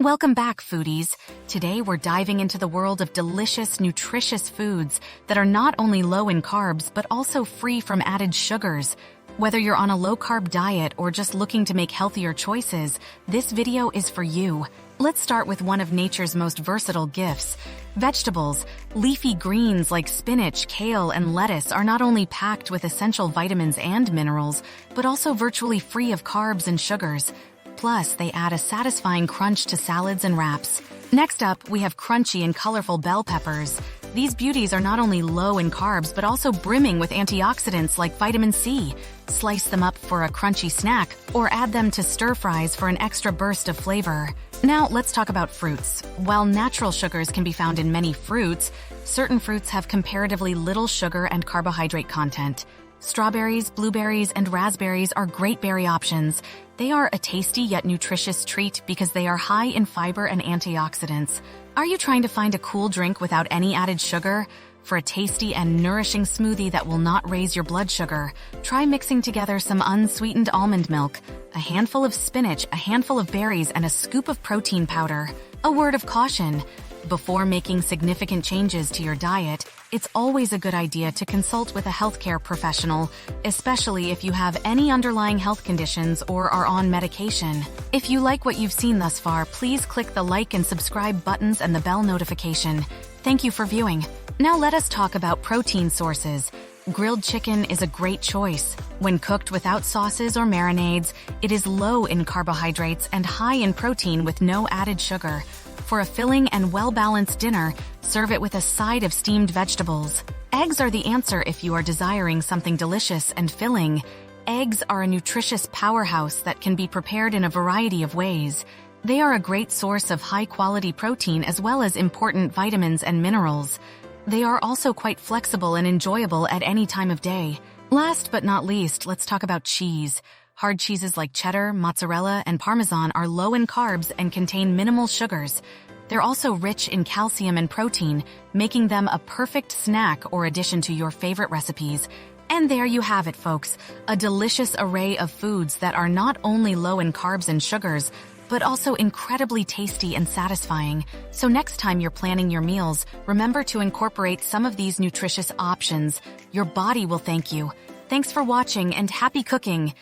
Welcome back, foodies. Today we're diving into the world of delicious, nutritious foods that are not only low in carbs but also free from added sugars. Whether you're on a low-carb diet or just looking to make healthier choices, this video is for you. Let's start with one of nature's most versatile gifts. Vegetables. Leafy greens like spinach, kale, and lettuce are not only packed with essential vitamins and minerals, but also virtually free of carbs and sugars. Plus, they add a satisfying crunch to salads and wraps. Next up, we have crunchy and colorful bell peppers. These beauties are not only low in carbs but also brimming with antioxidants like vitamin C. Slice them up for a crunchy snack or add them to stir-fries for an extra burst of flavor. Now, let's talk about fruits. While natural sugars can be found in many fruits, certain fruits have comparatively little sugar and carbohydrate content. Strawberries, blueberries, and raspberries are great berry options. They are a tasty yet nutritious treat because they are high in fiber and antioxidants. Are you trying to find a cool drink without any added sugar? For a tasty and nourishing smoothie that will not raise your blood sugar, try mixing together some unsweetened almond milk, a handful of spinach, a handful of berries, and a scoop of protein powder. A word of caution: before making significant changes to your diet, it's always a good idea to consult with a healthcare professional, especially if you have any underlying health conditions or are on medication. If you like what you've seen thus far, please click the like and subscribe buttons and the bell notification. Thank you for viewing. Now let us talk about protein sources. Grilled chicken is a great choice. When cooked without sauces or marinades, it is low in carbohydrates and high in protein with no added sugar. For a filling and well-balanced dinner, serve it with a side of steamed vegetables. Eggs are the answer if you are desiring something delicious and filling. Eggs are a nutritious powerhouse that can be prepared in a variety of ways. They are a great source of high-quality protein as well as important vitamins and minerals. They are also quite flexible and enjoyable at any time of day. Last but not least, let's talk about cheese. Hard cheeses like cheddar, mozzarella, and Parmesan are low in carbs and contain minimal sugars. They're also rich in calcium and protein, making them a perfect snack or addition to your favorite recipes. And there you have it, folks, a delicious array of foods that are not only low in carbs and sugars, but also incredibly tasty and satisfying. So next time you're planning your meals, remember to incorporate some of these nutritious options. Your body will thank you. Thanks for watching and happy cooking!